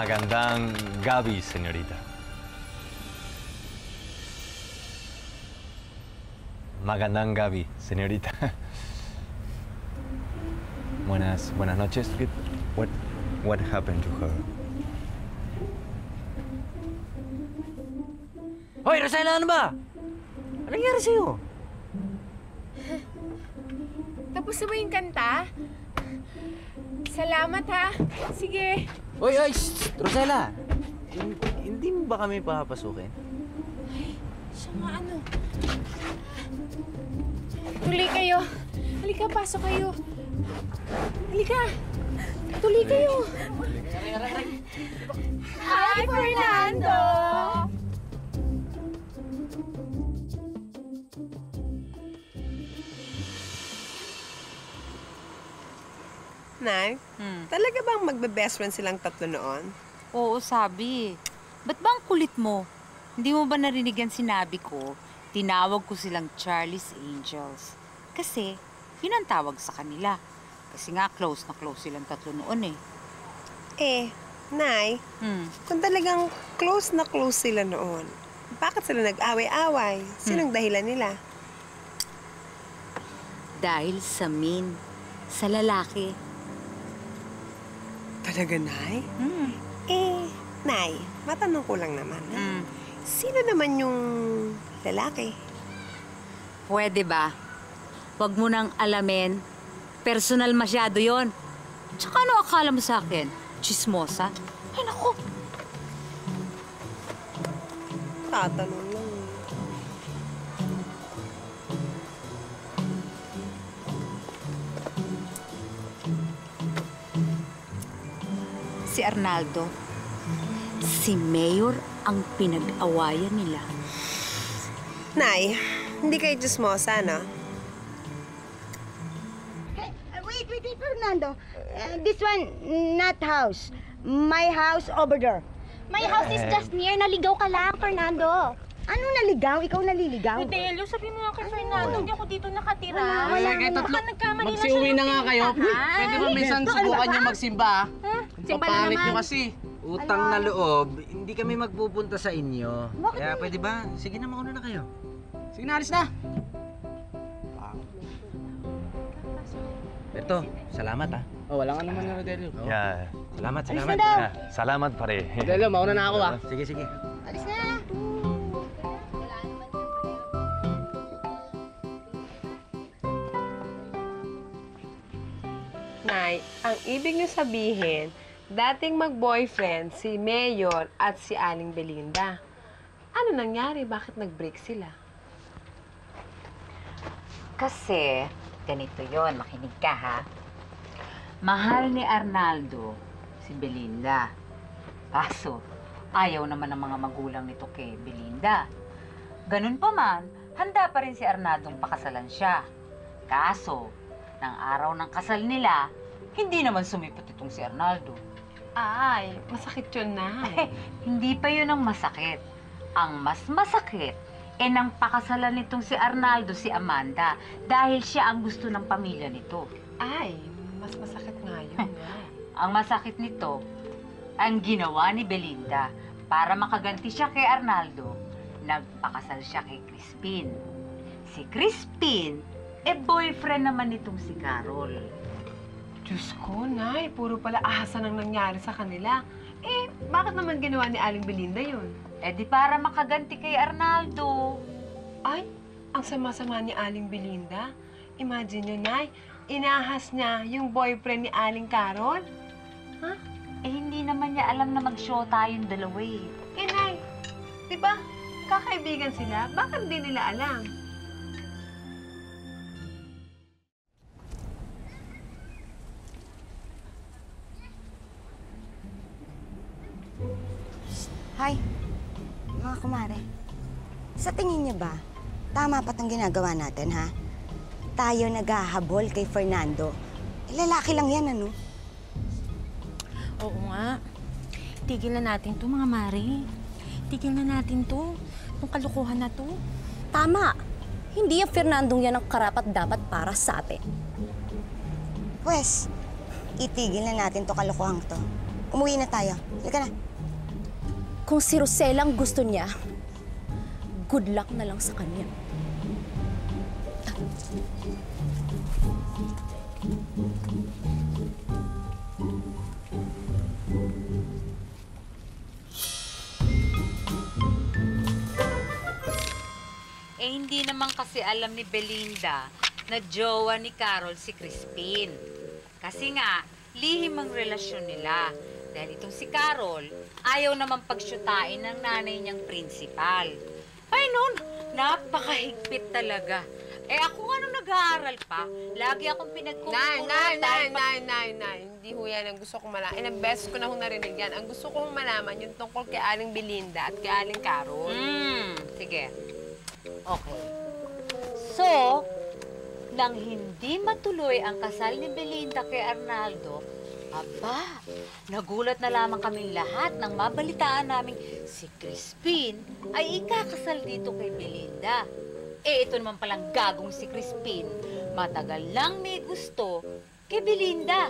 Magandang gabi, señorita. Magandang gabi, señorita. Buenas noches. What happened to her? Hoy, Rosella, ano ba? Anong nangyari sa'yo? Tapos na ba yung kanta? Salamat, ha? Sige. Hoy, Rosella! Hindi mo ba kami papasukin? Ay, siya nga ano. Tuloy kayo. Halika, pasok kayo. Halika. Tuloy kayo. Hi, Fernando! Nay, talaga bang magbe-best friend silang tatlo noon? Oo, sabi. Ba't ba ang kulit mo? Hindi mo ba narinig ang sinabi ko? Tinawag ko silang Charlie's Angels. Kasi, yun ang tawag sa kanila. Kasi nga, close na close silang tatlo noon eh. Nay, kung talagang close na close sila noon, bakit sila nag-away-away? Sinong dahilan nila? Dahil sa Min, sa lalaki. Talaga, Nay? Nay, matanong ko lang naman. Sino naman yung lalaki? Pwede ba? Huwag mo nang alamin. Personal masyado yon. Tsaka ano akala mo sa akin? Chismosa? Ay, naku! Tatanong lang. Si Arnaldo, si Mayor ang pinag-awayan nila. Nay, hindi kayo chismosa, no? Wait, Fernando. This one, not house. My house over there. My house is just near. Naligaw ka lang, Fernando. Ano naligaw? Ikaw naliligaw? Delio, sabi mo nga kay Fernando, hindi ako dito nakatira. Wala Baka nagkamali lang siya. Magsiuwi na nga kayo. Pwede ba minsan subukan niyo magsimba? Simba na Papalit naman. niyo kasi. Utang na loob, hindi kami magpupunta sa inyo. Kaya pwede ba? Sige na, mauna na kayo. Sige na, alis na. Berto, salamat ha. Oh, wala ka naman na, Rodelio. Yeah. Salamat, Alis salamat. na daw. Yeah. Salamat, pare. Rodelio, mauna na ako ah. Sige, sige. Alis na. Nay, ang ibig niyo sabihin, dating mag-boyfriend si Mayor at si Aling Belinda. Ano nangyari? Bakit nag-break sila? Kasi, ganito yon, makinig ka ha. Mahal ni Arnaldo si Belinda. Kaso, ayaw naman ng mga magulang nito kay Belinda. Ganun pa man, handa pa rin si Arnaldong pakasalan siya. Kaso, ng araw ng kasal nila, hindi naman sumipot itong si Arnaldo. Ay, masakit yun, Nay. Hindi pa yun ang masakit. Ang mas masakit, nang pakasalan nitong si Arnaldo si Amanda dahil siya ang gusto ng pamilya nito. Ay, mas masakit nga yun, Nay. Ang masakit nito, ang ginawa ni Belinda para makaganti siya kay Arnaldo, nagpakasal siya kay Crispin. Si Crispin, boyfriend naman nitong si Carol. Diyos ko, Nay, puro pala ahasan ang nangyari sa kanila. Bakit naman ginawa ni Aling Belinda yun? Di para makaganti kay Arnaldo. Ay, ang sama-sama ni Aling Belinda. Imagine nyo, Nay, inahas niya yung boyfriend ni Aling Carol. Hindi naman niya alam na mag-show tayong dalawa eh. Nay, di ba, kakaibigan sila? Bakit di nila alam? Hi, mga kumare. Sa tingin niyo ba, tama pa itong ginagawa natin, ha? Tayo naghahabol kay Fernando. Lalaki lang yan, ano? Oo nga. Tigil na natin to, mga mare. Tigil na natin to. Itong kalukuhan na to. Tama. Hindi ang Fernandong yan ang karapat-dapat para sa atin. Pwes, itigil na natin to kalokohang to. Umuwi na tayo. Halika na. Kung si Rosel ang gusto niya, good luck na lang sa kanya. Hindi naman kasi alam ni Belinda na jowa ni Carol si Crispin. Kasi nga, lihim ang relasyon nila. Dahil itong si Carol, ayaw naman pagsyutain ng nanay niyang principal. Ay nun, napakahigpit talaga. Eh ako nga nung nag-aaral pa, lagi akong pinagkukunan. Nay. Hindi ho yan ang gusto kong malaman. Ilang beses ko na ho narinig yan. Ang gusto kong malaman yung tungkol kay Aling Belinda at kay Aling Carol. Sige. Okay. So, nang hindi matuloy ang kasal ni Belinda kay Arnaldo, aba, nagulat na lamang kaming lahat nang mabalitaan naming si Crispin ay ikakasal dito kay Belinda. Eh, ito naman palang gagong si Crispin, matagal lang may gusto kay Belinda.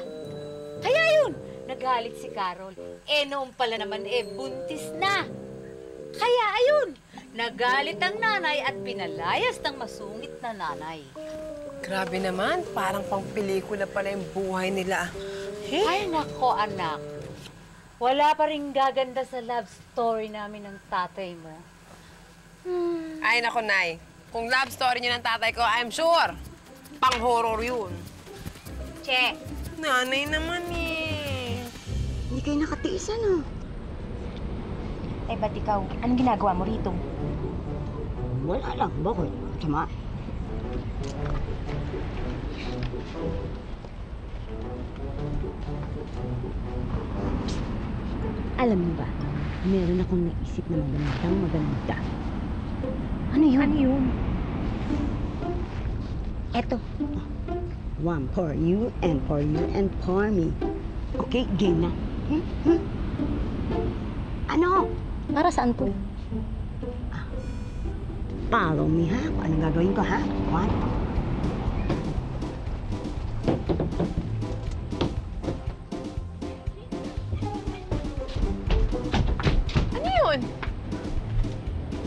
Kaya yun, nagalit si Carol. Eh, noon pala naman buntis na. Kaya ayun, nagalit ang nanay at pinalayas ng masungit na nanay. Grabe naman, parang pang pelikula pala yung buhay nila. Ay, nako anak. Wala pa rin gaganda sa love story namin ng tatay mo. Ay, nako, Nay. Kung love story niyo ng tatay ko, I'm sure, pang-horror yun. Che. Nanay naman eh. Hindi kayo nakatiis, ano? Eh, ba't ikaw? Anong ginagawa mo rito? Wala lang. Bakit? Tama. Alam mo ba, meron akong naisip na maganda. Ano yun? Ano yun? Eto. One for you and for me. Okay, game na. Ano? Para saan to? Follow me, ha? Anong gagawin ko, ha? One. Ano yun?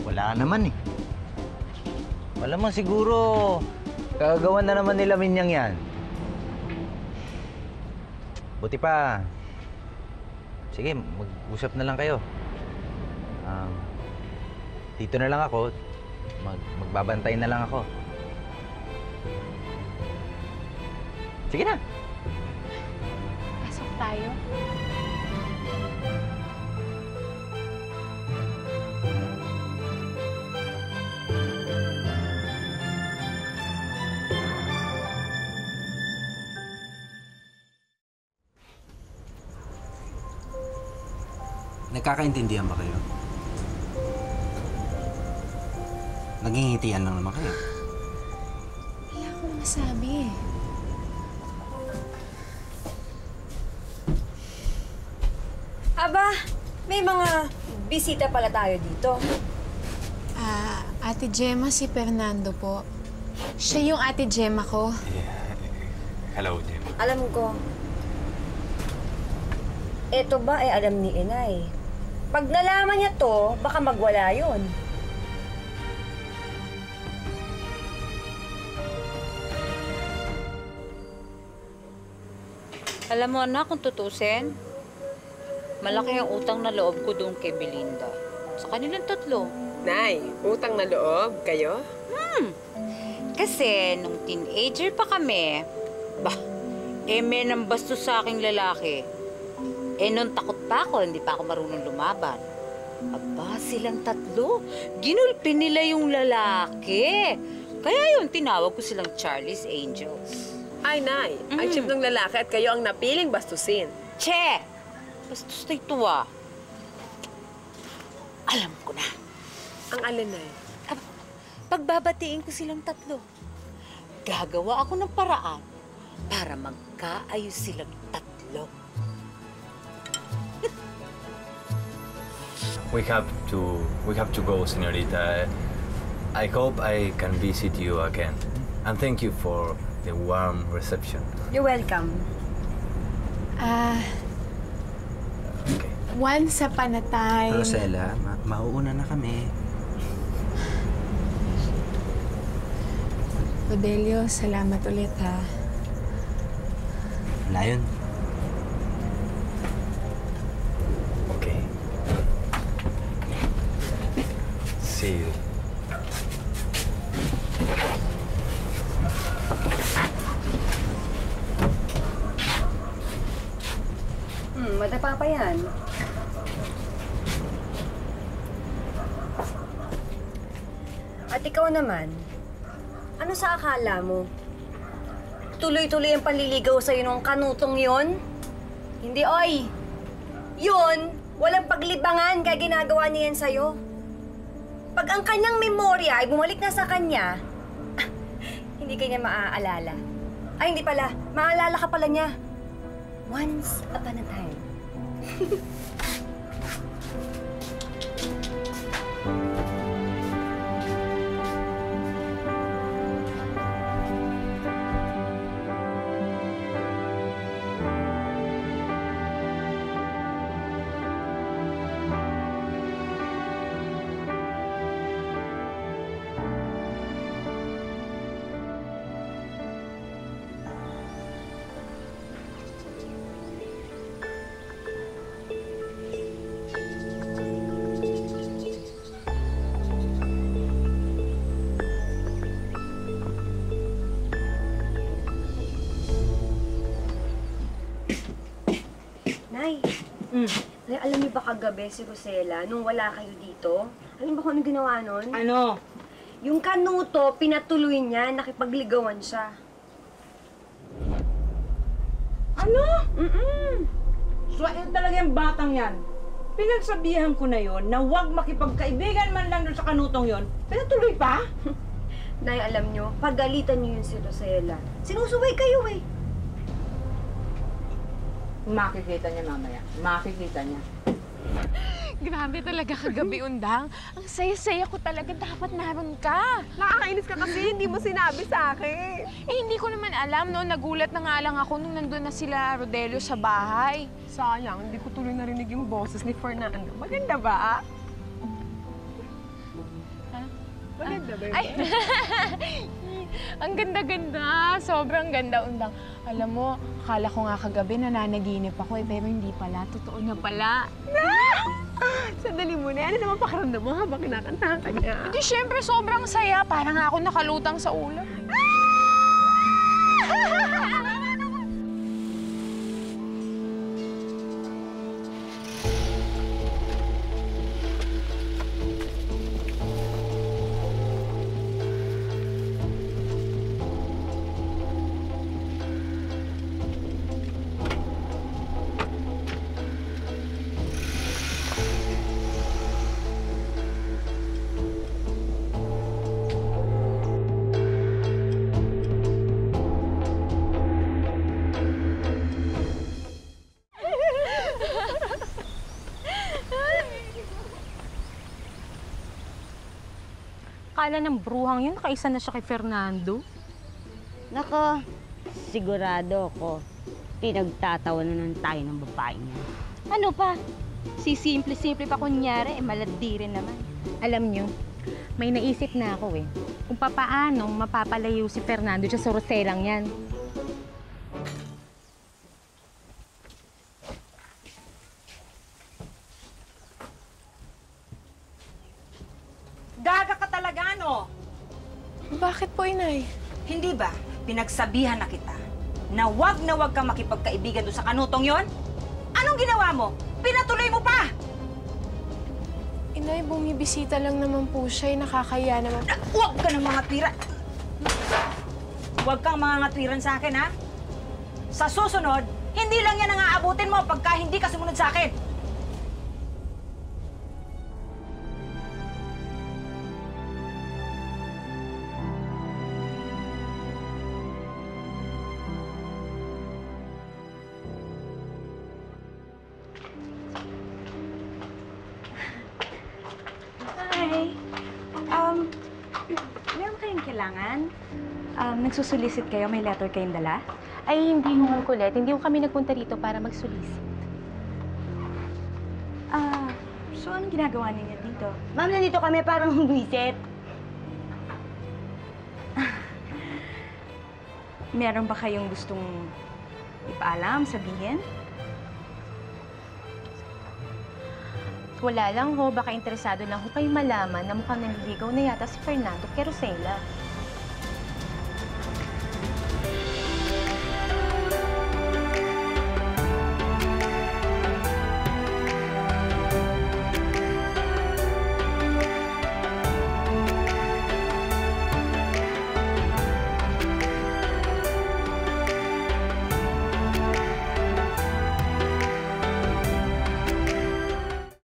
Wala naman eh. Malamang siguro, kagagawan na naman nila Minyang yan. Buti pa. Sige, mag-usap na lang kayo. Dito na lang ako. Magbabantay na lang ako. Sige na. Pasok tayo. Nagkakaintindihan ba kayo? Nagingitian lang naman kayo. Wala akong masabi eh. Aba, may mga bisita pala tayo dito. Ate Gemma, si Fernando po. Siya yung Ate Gemma ko. Hello, Jim. Alam ko. Ito ba ay alam ni Inay? Pag nalaman niya to, baka magwala yun. Alam mo anak, kung tutusin, malaki ang utang na loob ko doon kay Belinda. Sa kanilang tatlo. Nay, utang na loob kayo? Kasi nung teenager pa kami, may nambastos sa aking lalaki. Nung takot pa ako, hindi pa ako marunong lumaban. Aba, silang tatlo, ginulpi nila yung lalaki. Kaya yun, tinawag ko silang Charlie's Angels. Ay, Nay, ang chip ng lalaki at kayo ang napiling bastusin. Che! Bastos na ito ah. Alam ko na. Ang alin, Nay? Pagbabatiin ko silang tatlo, gagawa ako ng paraan para magkaayos silang tatlo. We have to go, señorita. I hope I can visit you again. And thank you for the warm reception. You're welcome. Once upon a time. Rosella, mauuna na kami. Rodelio, salamat ulit ha. Wala yun. Okay. See you. Madapa pa yan. At ikaw naman, ano sa akala mo? Tuloy-tuloy ang panliligaw sa'yo nung kanutong yon? Hindi, oy! Yun, walang paglibangan kaya ginagawa niya yan sa'yo. Pag ang kanyang memorya ay bumalik na sa kanya, hindi kanya maaalala. Ay, hindi pala. Maalala ka pala niya. Once upon a time. Nay, Nay, alam niyo ba kagabi si Rosella, nung wala kayo dito? Alam ba kung ano ginawa nun? Ano? Yung kanuto, pinatuloy niya, nakipagligawan siya. Ano? So, yun talaga yung batang yan. Pinagsabihan ko na yon na huwag makipagkaibigan man lang doon sa kanutong yon. Pinatuloy pa? Nay, alam niyo, pagalitan niyo yun si Rosella. Sinusuway kayo eh. Makikita niya mamaya. Makikita niya. Grabe talaga kagabi, Undang. Ang saya-saya ko talaga. Dapat naroon ka. Nakakainis ka kasi hindi mo sinabi sa akin. Eh, hindi ko naman alam, no? Nagulat na nga lang ako nung nandun na sila Rodelio sa bahay. Sayang, hindi ko tuloy narinig yung boses ni Fernando. Maganda ba? Maganda ba yun? Ay! Ang ganda-ganda. Sobrang ganda, Undang. Alam mo, akala ko nga kagabi nananaginip ako pero hindi pala. Totoo na pala. Sandali muna. Ano naman pakiramdam mo habang kinakantahan ka niya? Hindi, syempre sobrang saya. Parang nga ako nakalutang sa ulo. Akala ng bruhang yun, nakaisa na siya kay Fernando. Nako, sigurado ako, pinagtatawanan tayo ng babae niya. Ano pa? Si simple-simple pa kunyari, malandi rin naman. Alam nyo, may naisip na ako eh. Kung papaano mapapalayo si Fernando siya sa Roselang yan. Gaga ka talaga, no? Bakit po, Inay? Hindi ba? Pinagsabihan na kita na wag kang makipagkaibigan doon sa kanutong yon? Anong ginawa mo? Pinatuloy mo pa! Inay, bumibisita lang naman po siya. Nakakaya naman. Huwag ka ng mga tira. Huwag kang mga ngatwiran sa akin, ha? Sa susunod, hindi lang yan ang aabutin mo pagka hindi ka sumunod sa akin. Hi. Meron kayong kailangan? Nagsusulisit kayo? May letter kayong dala? Ay, hindi mo kulit. Hindi ko kami nagpunta rito para magsulisit. So, anong ginagawa ninyo dito? Ma'am, nandito kami parang buwisit. Meron ba kayong gustong ipaalam, sabihin? Wala lang ho, baka interesado lang ho kayo malaman na mukhang naliligaw na yata si Fernando kay Rosela.